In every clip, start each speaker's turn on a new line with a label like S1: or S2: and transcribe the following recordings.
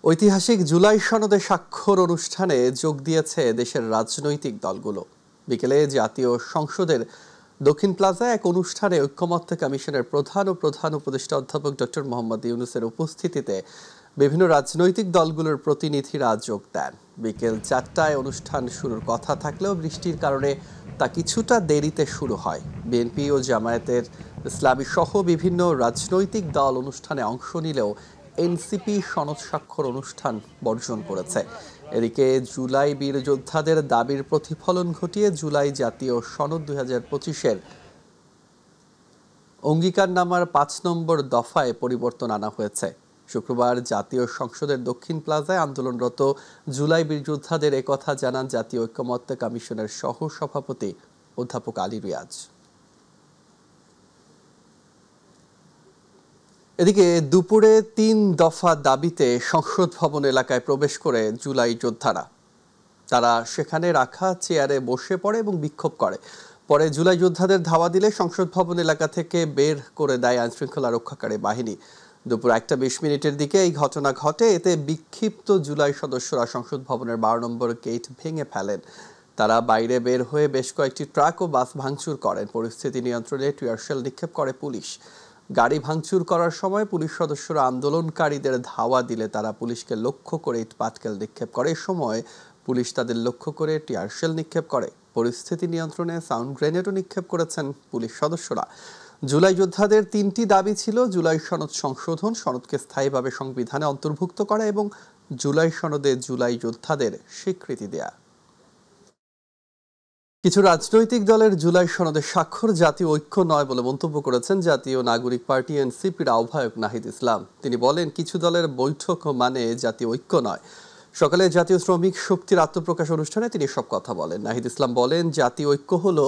S1: ঐতিহাসিক জুলাই সনদে স্বাক্ষর অনুষ্ঠানে যোগ দিয়েছে দেশের রাজনৈতিক দলগুলো। বিকেলে জাতীয় সংসদের দক্ষিণ প্লাজায় এক অনুষ্ঠানে ঐক্যমত্য কমিশনের প্রধান উপদেষ্টা অধ্যাপক ডক্টর মোহাম্মদ ইউনূসের উপস্থিতিতে বিভিন্ন রাজনৈতিক দলগুলোর প্রতিনিধিরা যোগ দেন। বিকেল 4টায় অনুষ্ঠান শুরুর কথা থাকলেও বৃষ্টির কারণে তা কিছুটা দেরিতে শুরু হয়। বিএনপি ও জামায়াতের ইসলামী সহ বিভিন্ন রাজনৈতিক দল অনুষ্ঠানে অংশ নিলেও এনসিপি সনদ স্বাক্ষর অনুষ্ঠান বর্জন করেছে। এদিকে জুলাই বীর যোদ্ধাদের দাবির প্রতিফলন ঘটিয়ে জুলাই জাতীয় সনদ 2025-এর অঙ্গীকারনামার 5 নম্বর দফায় পরিবর্তন আনা হয়েছে। শুক্রবার জাতীয় সংসদের দক্ষিণ প্লাজায় আন্দোলনরত জুলাই বীর যোদ্ধাদের একথা জানান জাতীয় ঐক্যমত্য কমিশনের সহ সভাপতি অধ্যাপক আলী রিয়াজ। এদিকে দুপুরে 3 দফা দাবিতে সংসদ ভবন এলাকায় প্রবেশ করে জুলাই যোদ্ধারা তারা সেখানে রাখা চেয়ারে বসে পড়ে এবং বিক্ষোভ করে। পরে জুলাই যোদ্ধাদের ধাওয়া দিলে সংসদ ভবন এলাকা থেকে বের করে দেয় আইনশৃঙ্খলা রক্ষাকারী বাহিনী। দুপুর 1:20 দিকে এই ঘটনা ঘটে। এতে বিক্ষিপ্ত জুলাই সদস্যরা সংসদ ভবনের 12 নম্বর গেট ভেঙে ফেলেন। তারা বাইরে বের হয়ে বেশ কয়েকটি ট্রাক ও বাস ভাঙচুর করেন। পরিস্থিতি নিয়ন্ত্রণে টিয়ার শেল নিক্ষেপ করে পুলিশ। গাড়ি ভাঙচুর করার সময় পুলিশ সদস্যরা আন্দোলনকারীদের ধাওয়া দিলে তারা পুলিশকে লক্ষ্য করে ইট পাটকেল নিক্ষেপ করে। এ সময় পুলিশ তাদের লক্ষ্য করে টিয়ার শেল নিক্ষেপ করে। পরিস্থিতি নিয়ন্ত্রণে সাউন্ড গ্রেনেডও নিক্ষেপ করেছেন পুলিশ সদস্যরা। জুলাই যোদ্ধাদের 3টি দাবি ছিল: জুলাই সনদ সংশোধন, সনদকে স্থায়ীভাবে সংবিধানে অন্তর্ভুক্ত করা এবং জুলাই সনদে জুলাই যোদ্ধাদের স্বীকৃতি দেয়া। কিছু রাজনৈতিক দলের জুলাই সনদে স্বাক্ষর জাতীয় ঐক্য নয় বলে মন্তব্য করেছেন জাতীয় নাগরিক পার্টি এনসিপির আহ্বায়ক নাহিদ ইসলাম। তিনি বলেন, কিছু দলের বৈঠক মানে জাতীয় ঐক্য নয়। সকালে জাতীয় শ্রমিক শক্তির আত্মপ্রকাশ অনুষ্ঠানে তিনি সব কথা বলেন। নাহিদ ইসলাম বলেন, জাতীয় ঐক্য হলো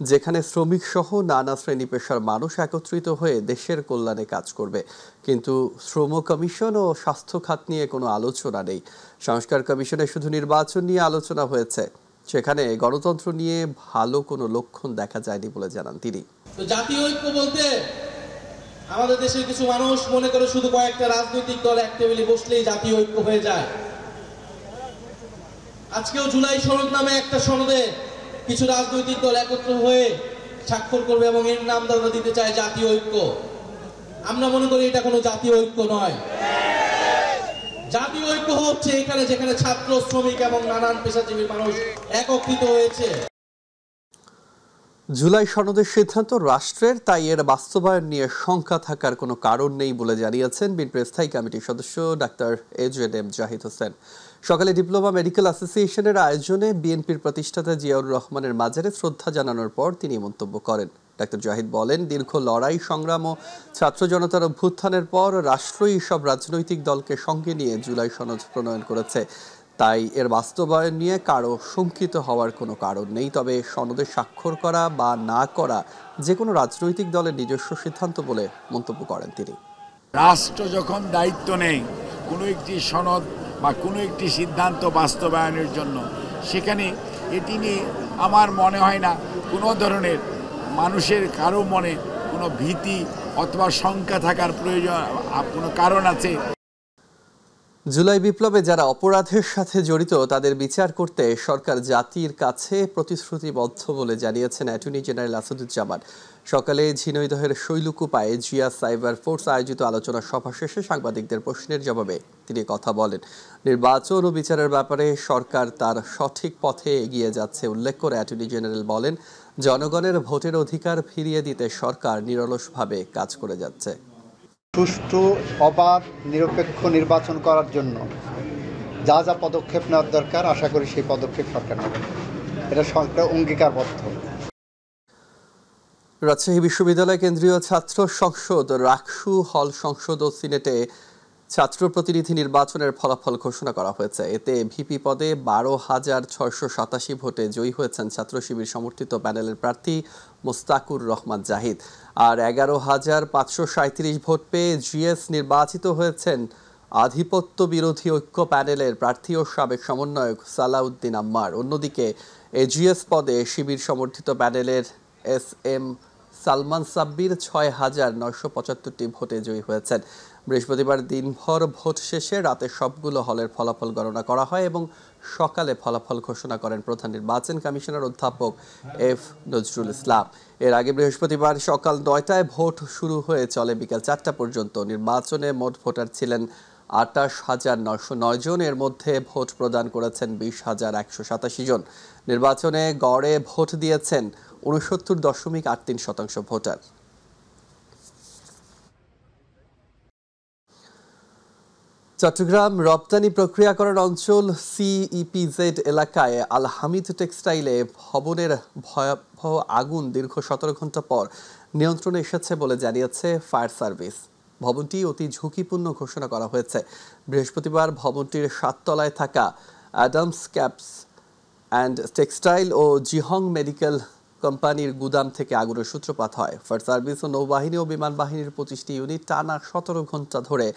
S1: যেখানে শ্রমিক সহ নানা শ্রেণী পেশার মানুষ একত্রিত হয়ে দেশের কল্যাণে কাজ করবে। কিন্তু শ্রম কমিশন ও স্বাস্থ্য খাত নিয়ে কোনো আলোচনা নেই। সংস্কার কমিশনে শুধু নির্বাচন নিয়ে আলোচনা হয়েছে, সেখানে গণতন্ত্র নিয়ে ভালো কোনো লক্ষণ দেখা যায়নি বলে জানান তিনি।
S2: জাতীয় ঐক্য বলতে আমাদের দেশের কিছু মানুষ মনে করে শুধু কয়েকটা রাজনৈতিক দল এক টেবিলে বসলেই জাতীয় ঐক্য হয়ে যায়। আজকেও জুলাই সনদ নামে একটা সনদে কিছু রাজনৈতিক দল একত্র হয়ে স্বাক্ষর করবে এবং এর নাম আমরা দিতে চাই জাতীয় ঐক্য। আমরা মনে করি এটা কোনো জাতীয় ঐক্য নয়। জাতীয় ঐক্য হচ্ছে এখানে যেখানে ছাত্র, শ্রমিক এবং নানান পেশাজীবী মানুষ একত্রিত হয়েছে।
S1: জুলাই সনদের সিদ্ধান্ত রাষ্ট্রের, তাই এর বাস্তবায়ন নিয়ে শঙ্কা থাকার কোনো কারণ নেই বলে জানিয়েছেন বিএনপির স্থায়ী কমিটির সদস্য ডাক্তার এজেডএম জাহিদ হোসেন। সকালে ডিপ্লোমা মেডিকেল অ্যাসোসিয়েশনের আয়োজনে বিএনপির প্রতিষ্ঠাতা জিয়াউর রহমানের মাজারে শ্রদ্ধা জানানোর পর তিনি মন্তব্য করেন। ডাক্তার জাহিদ বলেন, দীর্ঘ লড়াই, সংগ্রাম ও ছাত্র জনতার অভ্যুত্থানের পর রাষ্ট্রই সব রাজনৈতিক দলকে সঙ্গে নিয়ে জুলাই সনদ প্রণয়ন করেছে, তাই এর বাস্তবায়ন নিয়ে কারো শঙ্কিত হওয়ার কোনো কারণ নেই। তবে সনদে স্বাক্ষর করা বা না করা যে কোনো রাজনৈতিক দলের নিজস্ব সিদ্ধান্ত বলে মন্তব্য করেন তিনি।
S3: রাষ্ট্র যখন দায়িত্ব নেয় কোনো একটি সনদ বা কোনো একটি সিদ্ধান্ত বাস্তবায়নের জন্য, সেখানে এটি নিয়ে আমার মনে হয় না কোনো ধরনের মানুষের কারো মনে কোনো ভীতি অথবা শঙ্কা থাকার প্রয়োজন কোনো কারণ আছে।
S1: জুলাই বিপ্লবে যারা অপরাধের সাথে জড়িত তাদের বিচার করতে সরকার জাতির কাছে প্রতিশ্রুতিবদ্ধ বলে জানিয়েছেন অ্যাটর্নি জেনারেল আসাদুজ্জামান। সকালে ঝিনাইদহের শৈলকুপায় জিয়া সাইবার ফোর্স আয়োজিত আলোচনা সভা শেষে সাংবাদিকদের প্রশ্নের জবাবে তিনি কথা বলেন। নির্বাচন ও বিচারের ব্যাপারে সরকার তার সঠিক পথে এগিয়ে যাচ্ছে উল্লেখ করে অ্যাটর্নি জেনারেল বলেন, জনগণের ভোটের অধিকার ফিরিয়ে দিতে সরকার নিরলসভাবে কাজ করে যাচ্ছে।
S4: সুষ্ঠু, অবাধ, নিরপেক্ষ নির্বাচন করার জন্য যা যা পদক্ষেপ নেওয়ার দরকার, আশা করি সেই পদক্ষেপ সরকার নেবে। এটা সরকার অঙ্গীকারবদ্ধ।
S1: রাজশাহী বিশ্ববিদ্যালয় কেন্দ্রীয় ছাত্র সংসদ, রাকসু হল সংসদ ও সিনেটে ছাত্র প্রতিনিধি নির্বাচনের ফলাফল ঘোষণা করা হয়েছে। এতে ভিপি পদে 12,687 ভোটে জয়ী হয়েছেন ছাত্র শিবির সমর্থিত প্যানেলের প্রার্থী মোস্তাকুর রহমান জাহিদ। আর 11,537 ভোট পেয়ে জিএস নির্বাচিত হয়েছেন আধিপত্য বিরোধী ঐক্য প্যানেলের প্রার্থী ও সাবেক সমন্বয়ক সালাউদ্দিন আম্মার। অন্যদিকে এজিএস পদে শিবির সমর্থিত প্যানেলের এস এম সালমান সাব্বির 6,975 ভোটে জয়ী হয়েছেন। বৃহস্পতিবার দিনভর ভোট শেষে রাতে সবগুলো হলের ফলাফল গণনা করা হয় এবং সকালে ফলাফল ঘোষণা করেন প্রধান নির্বাচন কমিশনার অধ্যাপক এফ নজরুল ইসলাম। এর আগে বৃহস্পতিবার সকাল 9টায় ভোট শুরু হয়ে চলে বিকেল 4টা পর্যন্ত। নির্বাচনে মোট ভোটার ছিলেন 28,909 জন। এর মধ্যে ভোট প্রদান করেছেন 20,187 জন। নির্বাচনে গড়ে ভোট দিয়েছেন 69.83% ভোটার। চট্টগ্রাম রপ্তানি প্রক্রিয়াকরণ অঞ্চল CEPZ এলাকায় আল হামিদ টেক্সটাইলে ভবনের ভয়াবহ আগুন দীর্ঘ 17 ঘন্টা পর নিয়ন্ত্রণে এসেছে বলে জানিয়েছে ফায়ার সার্ভিস। ভবনটি অতি ঝুঁকিপূর্ণ ঘোষণা করা হয়েছে। বৃহস্পতিবার ভবনটির 7 তলায় থাকা অ্যাডামস ক্যাপস অ্যান্ড টেক্সটাইল ও জিহং মেডিকেল কোম্পানির গুদাম থেকে আগুনের সূত্রপাত হয়। ফায়ার সার্ভিস ও নৌবাহিনী ও বিমান বাহিনীর 25টি ইউনিট টানা 17 ঘন্টা ধরে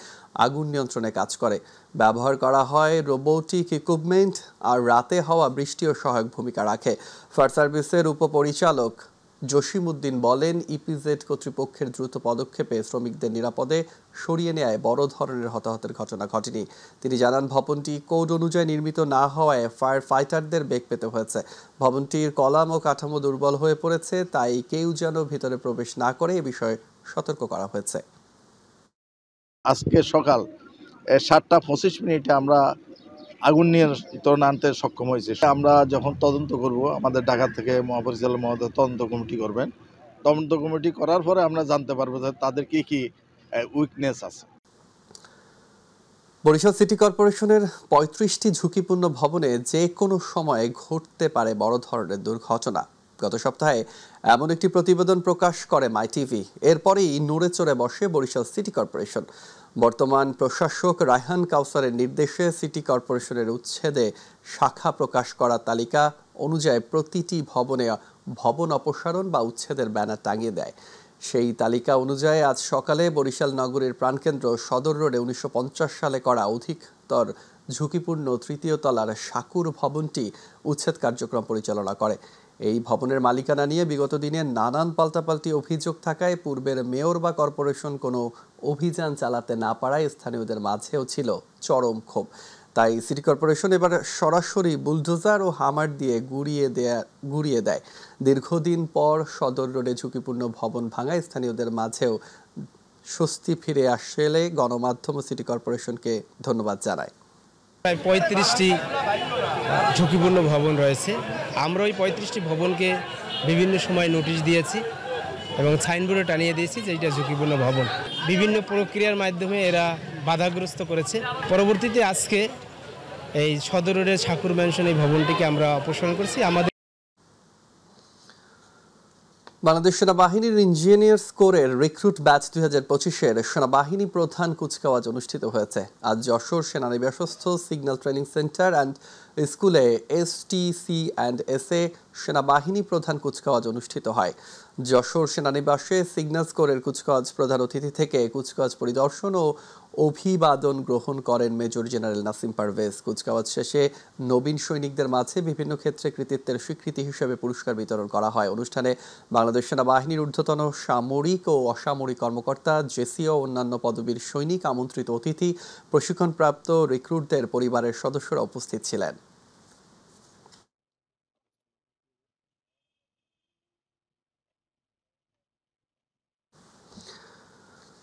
S1: আগুন নিয়ন্ত্রণে কাজ করে। ব্যবহার করা হয় রোবোটিক ইকুইপমেন্ট আর রাতে হওয়া বৃষ্টিও সহায়ক ভূমিকা রাখে। ফায়ার সার্ভিসের উপপরিচালক জসিমউদ্দিন বলেন, ইপিজেড কর্তৃপক্ষের দ্রুত পদক্ষেপে শ্রমিকদের নিরাপদে সরিয়ে নেয় বড় ধরনের হতাহতের ঘটনা ঘটেনি। তিনি জানান, ভবনটি কোড অনুযায়ী নির্মিত না হওয়ায় ফায়ার ফাইটারদের বেগ পেতে হয়েছে। ভবনটির কলাম ও কাঠামো দুর্বল হয়ে পড়েছে, তাই কেউ যেন ভিতরে প্রবেশ না করে এ বিষয়ে সতর্ক করা হয়েছে।
S5: আজকে সকাল 7:25 আমরা আগুন নিয়ন্ত্রণে আনতে সক্ষম হয়েছে। আমরা যখন তদন্ত করব, আমাদের ঢাকা থেকে মহাপরিচালক মহোদয় তদন্ত কমিটি করবেন। তদন্ত কমিটি করার পরে আমরা জানতে পারবো যে তাদের কি কি উইকনেস আছে।
S1: বরিশাল সিটি কর্পোরেশনের 35টি ঝুঁকিপূর্ণ ভবনে যে কোনো সময়ে ঘটতে পারে বড় ধরনের দুর্ঘটনা। গত সপ্তাহে এমন একটি প্রতিবেদন প্রকাশ করে মাই টিভি। এরপরেই নড়ে চড়ে বসে বরিশাল সিটি কর্পোরেশন। বর্তমান প্রশাসক রায়হান কাউসারের নির্দেশে সিটি কর্পোরেশনের উচ্ছেদে শাখা প্রকাশ করা তালিকা অনুযায়ী প্রতিটি ভবনে ভবন অপসারণ বা উচ্ছেদের ব্যানার টাঙিয়ে দেয়। সেই তালিকা অনুযায়ী আজ সকালে বরিশাল নগরীর প্রাণকেন্দ্র সদর রোডে 1950 সালে করা অধিকতর ঝুঁকিপূর্ণ 3য় তলার সাকুর ভবনটি উচ্ছেদ কার্যক্রম পরিচালনা করে। এই ভবনের মালিকানা নিয়ে বিগত দিনে নানান পাল্টাপাল্টি অভিযোগ থাকায় পূর্বের মেয়র বা কর্পোরেশন কোনো অভিযান চালাতে না পারায় স্থানীয়দের মাঝেও ছিল চরম ক্ষোভ। তাই সিটি কর্পোরেশন এবার সরাসরি বুলডোজার ও হামার দিয়ে গুড়িয়ে দেয়। দীর্ঘদিন পর সদর রোডে ঝুঁকিপূর্ণ ভবন ভাঙায় স্থানীয়দের মাঝেও স্বস্তি ফিরে আসলে গণমাধ্যম ও সিটি কর্পোরেশনকে ধন্যবাদ জানায়।
S6: প্রায় 35টি ঝুঁকিপূর্ণ ভবন রয়েছে। আমরা ওই 35টি ভবনকে বিভিন্ন সময় নোটিশ দিয়েছি এবং সাইনবোর্ডে টানিয়ে দিয়েছি যে এটা ঝুঁকিপূর্ণ ভবন। বিভিন্ন প্রক্রিয়ার মাধ্যমে এরা বাধাগ্রস্ত করেছে। পরবর্তীতে আজকে এই সদর রোডের ঠাকুর ম্যানশন এই ভবনটিকে আমরা অপসারণ করছি। আমাদের
S1: বাংলাদেশ সেনাবাহিনীর ইঞ্জিনিয়ার্স কোরের রিক্রুট ব্যাচ 2025-এর সেনাবাহিনী প্রধান কুচকাওয়াজ অনুষ্ঠিত হয়েছে। আজ যশোর সেনানিবাসস্থ সিগন্যাল ট্রেনিং সেন্টার অ্যান্ড স্কুলে STC&SA সেনাবাহিনী প্রধান কুচকাওয়াজ অনুষ্ঠিত হয়। যশোর সেনানিবাসে সিগন্যালস কোরের কুচকাওয়াজ প্রধান অতিথি থেকে কুচকাওয়াজ পরিদর্শন ও অভিবাদন গ্রহণ করেন মেজর জেনারেল নাসিম পারভেজ। কুচকাওয়াজ শেষে নবীন সৈনিকদের মাঝে বিভিন্ন ক্ষেত্রে কৃতিত্বের স্বীকৃতি হিসেবে পুরস্কার বিতরণ করা হয়। অনুষ্ঠানে বাংলাদেশ সেনাবাহিনীর ঊর্ধ্বতন সামরিক ও অসামরিক কর্মকর্তা, জেসিও, অন্যান্য পদবীর সৈনিক, আমন্ত্রিত অতিথি, প্রশিক্ষণপ্রাপ্ত রিক্রুটদের পরিবারের সদস্যরা উপস্থিত ছিলেন।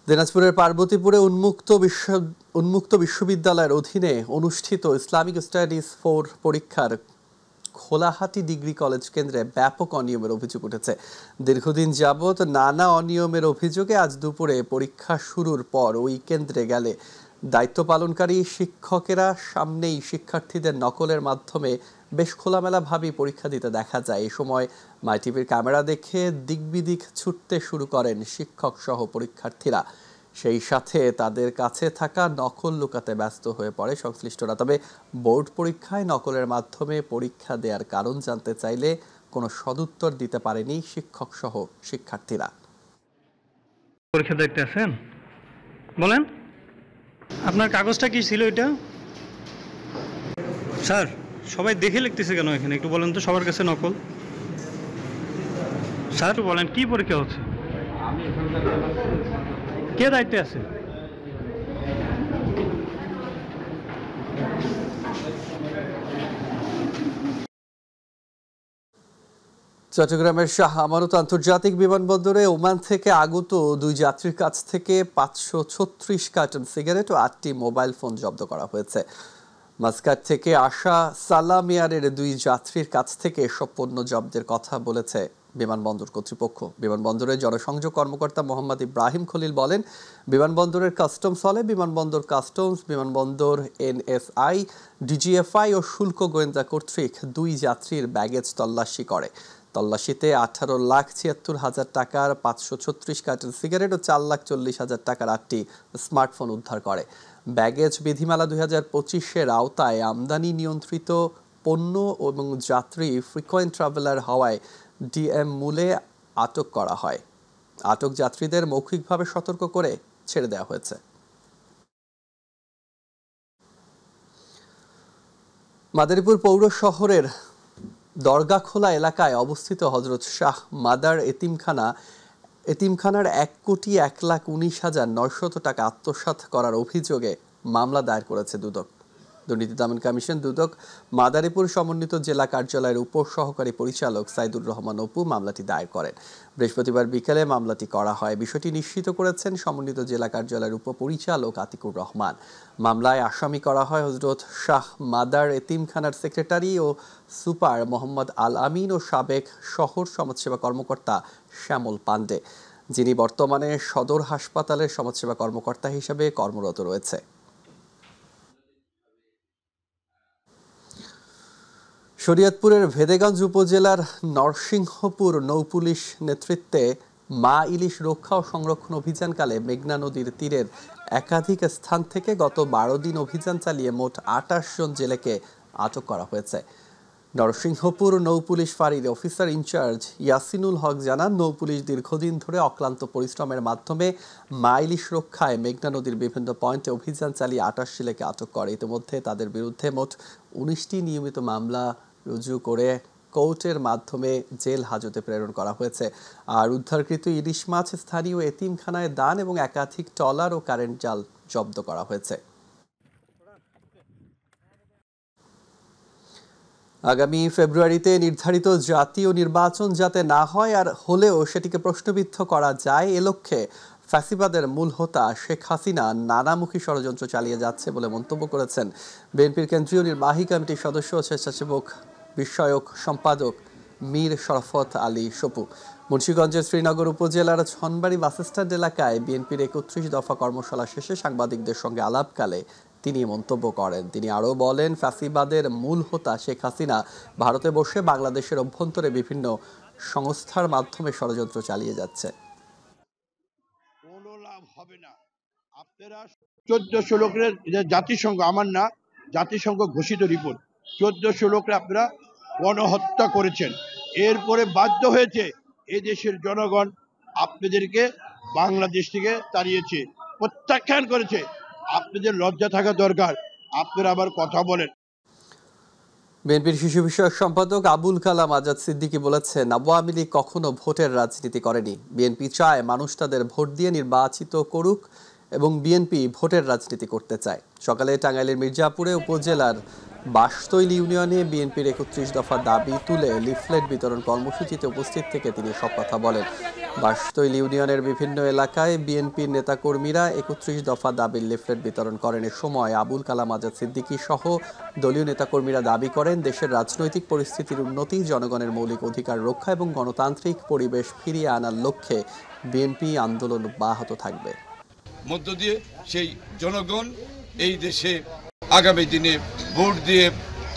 S1: দিনাজপুরের পার্বতীপুরে উন্মুক্ত বিশ্ববিদ্যালয়ের অধীনে অনুষ্ঠিত ইসলামিক স্টাডিজ 4 পরীক্ষার খোলাহাটি ডিগ্রি কলেজ কেন্দ্রে ব্যাপক অনিয়মের অভিযোগ উঠেছে। দীর্ঘদিন যাবৎ নানা অনিয়মের অভিযোগে আজ দুপুরে পরীক্ষা শুরুর পর ওই কেন্দ্রে গেলে দায়িত্ব পালনকারী শিক্ষকেরা সামনেই শিক্ষার্থীদের নকলের মাধ্যমে বেশ খোলামেলাভাবেই পরীক্ষা দিতে দেখা যায়। এই সময় মাই টিভির ক্যামেরা দেখে দিকবিদিক ছুটতে শুরু করেন শিক্ষক সহ পরীক্ষার্থীরা। সেই সাথে তাদের কাছে থাকা নকল লুকাতে ব্যস্ত হয়ে পড়ে সংশ্লিষ্টরা। তবে বোর্ড পরীক্ষায় নকলের মাধ্যমে পরীক্ষা দেওয়ার কারণ জানতে চাইলে কোনো সদুত্তর দিতে পারেনি শিক্ষক সহ শিক্ষার্থীরা।
S7: পরীক্ষা দেখতে আছেন, বলেন আপনার কাগজটা কি ছিল এটা? স্যার, সবাই দেখে লিখতেছে কেন এখানে? একটু বলেন তো, সবার কাছে নকল। স্যার বলেন, কি পরীক্ষা হচ্ছে? কে দায়িত্বে আছে?
S1: চট্টগ্রামের শাহ আমানত আন্তর্জাতিক বিমানবন্দরে ওমান থেকে আগত 2 যাত্রীর কাছ থেকে 536 কার্টন সিগারেট ও 8টি মোবাইল ফোন জব্দ করা হয়েছে। মাস্কাট থেকে আসা সালাম এয়ারের 2 যাত্রীর কাছ থেকে এসব পণ্য জব্দের কথা বলেছে বিমানবন্দর কর্তৃপক্ষ। বিমানবন্দরের জনসংযোগ কর্মকর্তা মোহাম্মদ ইব্রাহিম খলিল বলেন, বিমানবন্দরের কাস্টমস হলে বিমানবন্দর কাস্টমস, বিমানবন্দর এনএসআই, ডিজিএফআই ও শুল্ক গোয়েন্দা কর্তৃক 2 যাত্রীর ব্যাগেজ তল্লাশি করে। তল্লাশিতে 18,76,000 টাকার 536 কার্টন সিগারেট ও 4,40,000 টাকার 8টি স্মার্টফোন উদ্ধার করে। ব্যাগেজ বিধিমালা 2025-এর আওতায় আমদানি নিয়ন্ত্রিত পণ্য এবং যাত্রী ফ্রিকোয়েন্ট ট্রাভেলার হওয়ায় ডিএম মূলে আটক করা হয়। আটক যাত্রীদের মৌখিকভাবে সতর্ক করে ছেড়ে দেওয়া হয়েছে। মাদারীপুর পৌর শহরের দরগাখোলা এলাকায় অবস্থিত হযরত শাহ মাদার এতিমখানার 1,01,19,900 টাকা আত্মসাৎ করার অভিযোগে মামলা দায়ের করেছে দুদক। দুর্নীতি দমন কমিশন দুদক মাদারীপুর সমন্বিত জেলা কার্যালয়ের উপসহকারী পরিচালক সাইদুর রহমান অপু মামলাটি দায়ের করেন। বৃহস্পতিবার বিকেলে মামলাটি করা হয়। বিষয়টি নিশ্চিত করেছেন সমন্বিত জেলা কার্যালয়ের উপপরিচালক আতিকুর রহমান। মামলায় আসামি করা হয় হযরত শাহ মাদার এতিমখানার সেক্রেটারি ও সুপার মোহাম্মদ আল আমিন ও সাবেক শহর সমাজসেবা কর্মকর্তা শ্যামল পান্ডে, যিনি বর্তমানে সদর হাসপাতালের সমাজসেবা কর্মকর্তা হিসেবে কর্মরত রয়েছে। শরীয়তপুরের ভেদেগঞ্জ উপজেলার নরসিংহপুর নৌপুলিশ নেতৃত্বে মা ইলিশ রক্ষা ও সংরক্ষণ অভিযানকালে মেঘনা নদীর তীরের একাধিক স্থান থেকে গত 12 দিন অভিযান চালিয়ে মোট 28 জন জেলেকে আটক করা হয়েছে। নরসিংহপুর নৌপুলিশ ফাঁড়ির অফিসার ইনচার্জ ইয়াসিনুল হক জানান, নৌপুলিশ দীর্ঘদিন ধরে অক্লান্ত পরিশ্রমের মাধ্যমে মা ইলিশ রক্ষায় মেঘনা নদীর বিভিন্ন পয়েন্টে অভিযান চালিয়ে 28 জেলেকে আটক করে। ইতিমধ্যে তাদের বিরুদ্ধে মোট 19টি নিয়মিত মামলা রুজু করে কোর্টের মাধ্যমে জেল হাজতে প্রেরণ করা হয়েছে। আর উদ্ধারকৃত ইলিশ মাছ স্থানীয় এতিমখানায় দান এবং একাধিক ট্রলার ও কারেন্ট জাল জব্দ করা হয়েছে। আগামী ফেব্রুয়ারিতে নির্ধারিত জাতীয় নির্বাচন যাতে না হয়, আর হলেও সেটিকে প্রশ্নবিদ্ধ করা যায়, এ লক্ষ্যে ফ্যাসিবাদের মূল হোতা শেখ হাসিনা নানামুখী ষড়যন্ত্র চালিয়ে যাচ্ছে বলে মন্তব্য করেছেন বিএনপির কেন্দ্রীয় নির্বাহী কমিটির সদস্য ও স্বেচ্ছাসেবক বিষয়ক সম্পাদক মীর শরফত আলী সপু। মুন্সিগঞ্জের শ্রীনগর উপজেলার ছনবাড়ি বাসস্ট্যান্ড এলাকায় বিএনপির 31 দফা কর্মশালা শেষে সাংবাদিকদের সঙ্গে আলাপকালে তিনি মন্তব্য করেন। তিনি আরও বলেন, ফ্যাসিবাদের মূল হোতা শেখ হাসিনা ভারতে বসে বাংলাদেশের অভ্যন্তরে বিভিন্ন সংস্থার মাধ্যমে ষড়যন্ত্র চালিয়ে যাচ্ছে।
S8: কোনো লাভ হবে না। আপনারা 1400 লোকের জাতিসংঘ, আমার না, জাতিসংঘ ঘোষিত রিপোর্ট, 1400 লোকরে আপনারা গণহত্যা করেছেন। এরপরে বাধ্য হয়েছে এদেশের জনগণ আপনাদেরকে বাংলাদেশ থেকে তাড়িয়েছে, প্রত্যাখ্যান করেছে। আপনাদের লজ্জা থাকা দরকার। আপনারা আবার কথা বলেন।
S1: বিএনপির শিশু বিষয়ক সম্পাদক আবুল কালাম আজাদ সিদ্দিকী বলেছেন, আওয়ামী লীগ কখনো ভোটের রাজনীতি করেনি। বিএনপি চায় মানুষ তাদের ভোট দিয়ে নির্বাচিত করুক এবং বিএনপি ভোটের রাজনীতি করতে চায়। সকালে টাঙ্গাইলের মির্জাপুরে উপজেলার বাসতৈল ইউনিয়নে বিএনপির 31 দফা দাবি তুলে লিফলেট বিতরণ কর্মসূচিতে উপস্থিত থেকে তিনি সব কথা বলেন। বাসতৈল ইউনিয়নের বিভিন্ন এলাকায় বিএনপির নেতাকর্মীরা 31 দফা দাবির লিফলেট বিতরণ করেন। এ সময় আবুল কালাম আজাদ সিদ্দিকী সহ দলীয় নেতাকর্মীরা দাবি করেন, দেশের রাজনৈতিক পরিস্থিতির উন্নতি, জনগণের মৌলিক অধিকার রক্ষা এবং গণতান্ত্রিক পরিবেশ ফিরিয়ে আনার লক্ষ্যে বিএনপি আন্দোলন অব্যাহত থাকবে।
S9: মধ্য দিয়ে সেই জনগণ এই দেশে আগামী দিনে ভোট দিয়ে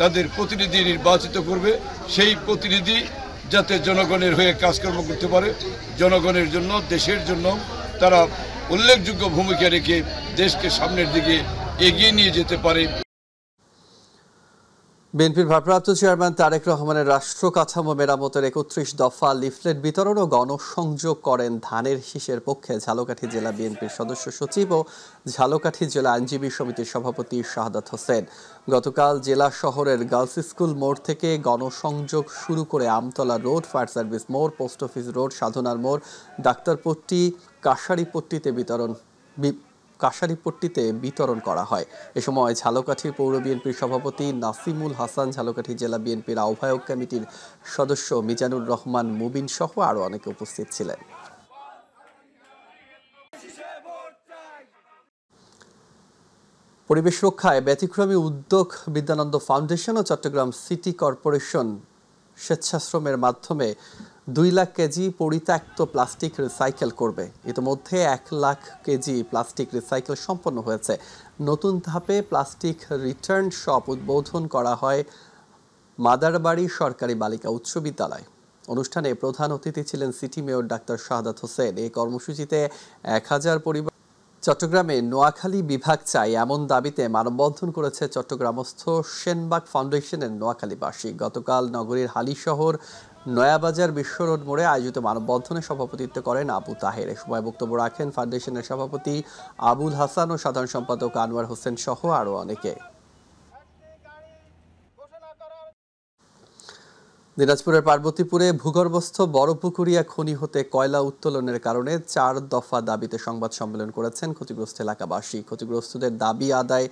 S9: তাদের প্রতিনিধি নির্বাচিত করবে। সেই প্রতিনিধি যাতে জনগণের হয়ে কাজকর্ম করতে পারে, জনগণের জন্য, দেশের জন্য তারা উল্লেখযোগ্য ভূমিকা রেখে দেশকে সামনের দিকে এগিয়ে নিয়ে যেতে পারে।
S1: বিএনপির ভারপ্রাপ্ত চেয়ারম্যান তারেক রহমানের রাষ্ট্র কাঠামো মেরামতের 31 দফা লিফলেট বিতরণ ও গণসংযোগ করেন ধানের শীষের পক্ষে ঝালকাঠি জেলা বিএনপির সদস্য সচিব ও ঝালকাঠি জেলা আইনজীবী সমিতির সভাপতি শাহাদাত হোসেন। গতকাল জেলা শহরের গার্লস স্কুল মোড় থেকে গণসংযোগ শুরু করে আমতলা রোড, ফায়ার সার্ভিস মোড়, পোস্ট অফিস রোড, সাধনার মোড়, ডাক্তারপট্টি, কাশারিপট্টিতে কাশারিপট্টিতে বিতরণ করা হয়। এ সময় ঝালকাঠি পৌর বিএনপির সভাপতি নাসিমুল হাসান, ঝালকাঠি জেলা বিএনপির আহ্বায়ক কমিটির সদস্য মিজানুর রহমান মুবিন সহ আরও অনেকে উপস্থিত ছিলেন। পরিবেশ রক্ষায় ব্যতিক্রমী উদ্যোগ বিদ্যানন্দ ফাউন্ডেশন ও চট্টগ্রাম সিটি কর্পোরেশন স্বেচ্ছাশ্রমের মাধ্যমে 2 লাখ কেজি পরিত্যক্ত প্লাস্টিক রিসাইকেল করবে। ইতিমধ্যে 1 লাখ কেজি প্লাস্টিক রিসাইকেল সম্পন্ন হয়েছে। নতুন ধাপে প্লাস্টিক রিটার্ন শপ উদ্বোধন করা হয় মাদারবাড়ি সরকারি বালিকা উচ্চ বিদ্যালয়। অনুষ্ঠানে প্রধান অতিথি ছিলেন city mayor doctor Shahadat Hossain. এই কর্মসূচিতে 1000 পরিবার। চট্টগ্রামে নোয়াখালী বিভাগ চাই এমন দাবিতে মানববন্ধন করেছে চট্টগ্রামস্থ সেনবাগ ফাউন্ডেশনের নোয়াখালীবাসী। গতকাল নগরীর হালিশহর নয়াবাজার বিশ্ব রোড মোড়ে আয়োজিত মানববন্ধনে সভাপতিত্ব করেন আবু তাহের। এ সময় বক্তব্য রাখেন ফাউন্ডেশনের সভাপতি আবুল হাসান ও সাধারণ সম্পাদক আনোয়ার হোসেন সহ আরও অনেকে। দিনাজপুরের পার্বতীপুরে ভূগর্ভস্থ বড়পুকুরিয়া খনি হতে কয়লা উত্তোলনের কারণে 4 দফা দাবিতে সংবাদ সম্মেলন করেছেন ক্ষতিগ্রস্ত এলাকাবাসী। ক্ষতিগ্রস্তদের দাবি আদায়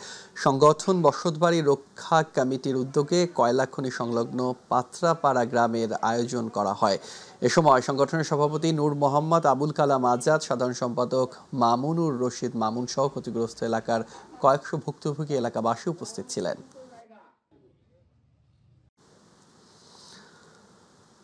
S1: সংগঠন বসতবাড়ি রক্ষা কমিটির উদ্যোগে কয়লা খনি সংলগ্ন পাত্রাপাড়া গ্রামের আয়োজন করা হয়। এ সময় সংগঠনের সভাপতি নূর মোহাম্মদ আবুল কালাম আজাদ, সাধারণ সম্পাদক মামুনুর রশিদ মামুন সহ ক্ষতিগ্রস্ত এলাকার কয়েকশো ভুক্তভোগী এলাকাবাসী উপস্থিত ছিলেন।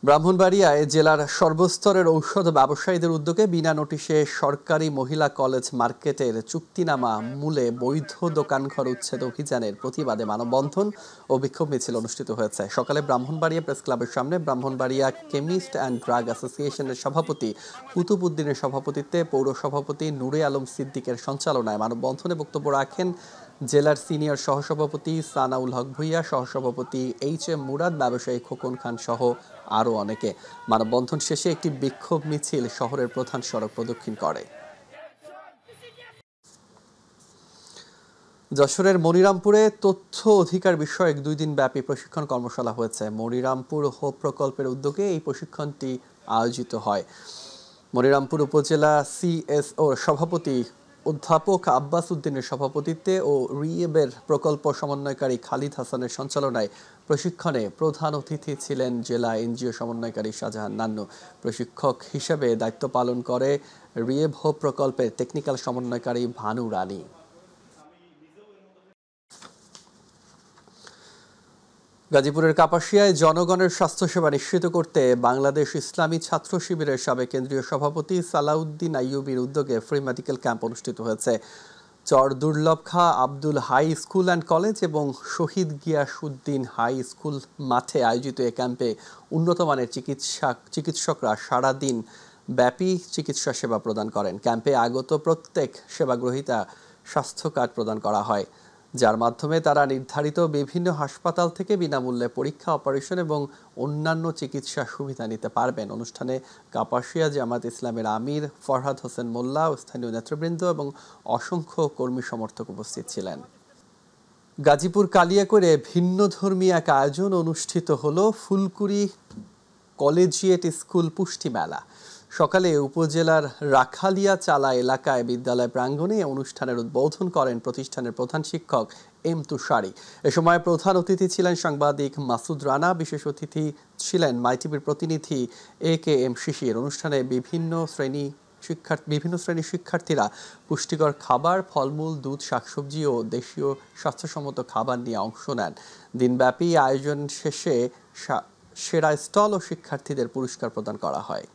S1: ব্রাহ্মণবাড়িয়ায় জেলার সর্বস্তরের ঔষধ ব্যবসায়ীদের উদ্যোগে বিনা নোটিশে সরকারি মহিলা কলেজ মার্কেটের চুক্তিনামা মূলে বৈধ দোকানঘর উচ্ছেদ অভিযানের প্রতিবাদে মানববন্ধন ও বিক্ষোভ মিছিল অনুষ্ঠিত হয়েছে। সকালে ব্রাহ্মণবাড়িয়া প্রেস ক্লাবের সামনে ব্রাহ্মণবাড়িয়া কেমিস্ট অ্যান্ড ড্রাগ অ্যাসোসিয়েশনের সভাপতি কুতুব উদ্দিনের সভাপতিত্বে পৌর সভাপতি নূরে আলম সিদ্দিকের সঞ্চালনায় মানববন্ধনে বক্তব্য রাখেন জেলার সিনিয়র সহসভাপতি সানাউল হক ভুইয়া, সহসভাপতি HM মুরাদ, ব্যবসায়ী খোকন খান সহ আরও অনেকে। মানববন্ধন শেষে একটি বিক্ষোভ মিছিল শহরের প্রধান সড়ক প্রদক্ষিণ করে। যশোরের মনিরামপুরে তথ্য অধিকার বিষয়ক 2 দিন ব্যাপী প্রশিক্ষণ কর্মশালা হয়েছে। মনিরামপুর হোপ প্রকল্পের উদ্যোগে এই প্রশিক্ষণটি আয়োজিত হয়। মনিরামপুর উপজেলা CSO সভাপতি অধ্যাপক আব্বাস উদ্দিনের সভাপতিত্বে ও রিয়েবের প্রকল্প সমন্বয়কারী খালিদ হাসানের সঞ্চালনায় প্রশিক্ষণে প্রধান অতিথি ছিলেন জেলা NGO সমন্বয়কারী শাহজাহান নান্নু। প্রশিক্ষক হিসেবে দায়িত্ব পালন করে রিয়েব হোপ প্রকল্পের টেকনিক্যাল সমন্বয়কারী ভানু রানী। গাজীপুরের কাপাসিয়ায় জনগণের স্বাস্থ্যসেবা নিশ্চিত করতে বাংলাদেশ ইসলামী ছাত্র শিবিরের সাবেক কেন্দ্রীয় সভাপতি সালাউদ্দিন আইয়ুবীর উদ্যোগে ফ্রি মেডিকেল ক্যাম্প অনুষ্ঠিত হয়েছে। Char Durlav Kha Abdul Hai school and college এবং শহীদ গিয়াসউদ্দিন হাই স্কুল মাঠে আয়োজিত এ ক্যাম্পে উন্নত মানের চিকিৎসকরা সারাদিন ব্যাপী চিকিৎসা সেবা প্রদান করেন। ক্যাম্পে আগত প্রত্যেক সেবাগ্রহীতা স্বাস্থ্য কার্ড প্রদান করা হয়, যার মাধ্যমে তারা নির্ধারিত বিভিন্ন হাসপাতাল থেকে বিনামূল্যে পরীক্ষা, অপারেশন এবং অন্যান্য চিকিৎসা সুবিধা নিতে পারবেন। অনুষ্ঠানে কাপাসিয়া জামাত ইসলামের আমির ফরহাদ হোসেন মোল্লা ও স্থানীয় নেতৃবৃন্দ এবং অসংখ্য কর্মী সমর্থক উপস্থিত ছিলেন। গাজীপুর কালিয়াকৈরে ভিন্নধর্মী এক আয়োজন অনুষ্ঠিত হলো ফুলকুড়ি কলেজিয়েট স্কুল পুষ্টি মেলা। সকালে উপজেলার রাখালিয়া চালা এলাকায় বিদ্যালয় প্রাঙ্গণে অনুষ্ঠানের উদ্বোধন করেন প্রতিষ্ঠানের প্রধান শিক্ষক M তুষারি। এ সময় প্রধান অতিথি ছিলেন সাংবাদিক মাসুদ রানা, বিশেষ অতিথি ছিলেন মাইটিভির প্রতিনিধি AKM শিশির। অনুষ্ঠানে বিভিন্ন শ্রেণীর শিক্ষার্থীরা পুষ্টিকর খাবার, ফলমূল, দুধ, শাকসবজি ও দেশীয় স্বাস্থ্যসম্মত খাবার নিয়ে অংশ নেন। দিনব্যাপী আয়োজন শেষে সেরা স্টল ও শিক্ষার্থীদের পুরস্কার প্রদান করা হয়।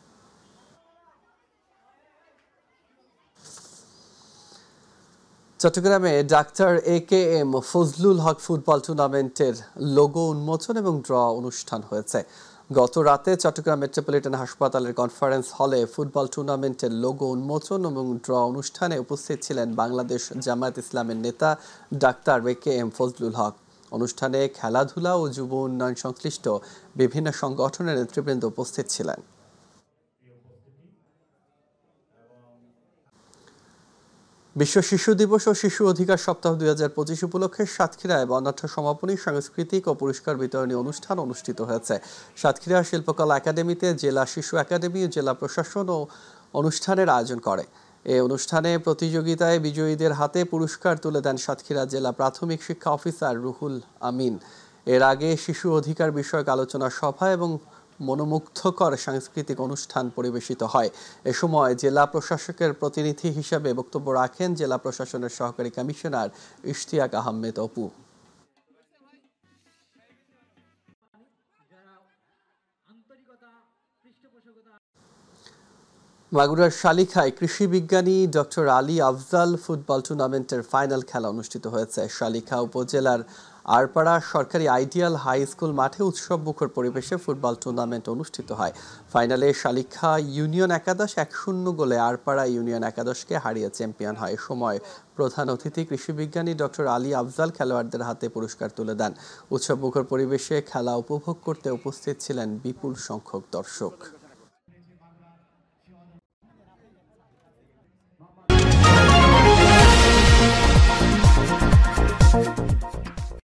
S1: চট্টগ্রামে ডাক্তার AKM ফজলুল হক ফুটবল টুর্নামেন্টের লোগো উন্মোচন এবং ড্র অনুষ্ঠান হয়েছে। গত রাতে চট্টগ্রাম মেট্রোপলিটন হাসপাতালের কনফারেন্স হলে ফুটবল টুর্নামেন্টের লোগো উন্মোচন এবং ড্র অনুষ্ঠানে উপস্থিত ছিলেন বাংলাদেশ জামায়াত ইসলামের নেতা ডাক্তার AKM ফজলুল হক। অনুষ্ঠানে খেলাধুলা ও যুব উন্নয়ন সংশ্লিষ্ট বিভিন্ন সংগঠনের নেতৃবৃন্দ উপস্থিত ছিলেন। বিশ্ব শিশু দিবস ও শিশু অধিকার সপ্তাহ 2025 উপলক্ষে সাতক্ষীরায় বর্ণাঢ্য সমাপনী, সাংস্কৃতিক ও পুরস্কার বিতরণী অনুষ্ঠান অনুষ্ঠিত হয়েছে। সাতক্ষীরা শিল্পকলা একাডেমিতে জেলা শিশু একাডেমি ও জেলা প্রশাসন ও অনুষ্ঠানের আয়োজন করে। এই অনুষ্ঠানে প্রতিযোগিতায় বিজয়ীদের হাতে পুরস্কার তুলে দেন সাতক্ষীরা জেলা প্রাথমিক শিক্ষা অফিসার রুহুল আমিন। এর আগে শিশু অধিকার বিষয়ক আলোচনা সভা এবং মনোমুগ্ধকর সাংস্কৃতিক অনুষ্ঠান পরিবেশিত হয়। এ সময় জেলা প্রশাসকের প্রতিনিধি হিসেবে বক্তব্য রাখেন জেলা প্রশাসনের সহকারী কমিশনার ইশতিয়াক আহমেদ অপু। মাগুরার শালিখায় কৃষি বিজ্ঞানী ডক্টর আলী আফজাল ফুটবল টুর্নামেন্টের ফাইনাল খেলা অনুষ্ঠিত হয়েছে। শালিখা উপজেলার আরপাড়া সরকারি আইডিয়াল হাই স্কুল মাঠে উৎসব মুখর পরিবেশে ফুটবল টুর্নামেন্ট অনুষ্ঠিত হয়। ফাইনালে শালিখা ইউনিয়ন একাদশ 1-0 গোলে আরপাড়া ইউনিয়ন একাদশকে হারিয়ে চ্যাম্পিয়ন হয়। এ সময় প্রধান অতিথি কৃষি বিজ্ঞানী ডক্টর আলী আফজাল খেলোয়াড়দের হাতে পুরস্কার তুলে দেন। উৎসব মুখর পরিবেশে খেলা উপভোগ করতে উপস্থিত ছিলেন বিপুল সংখ্যক দর্শক।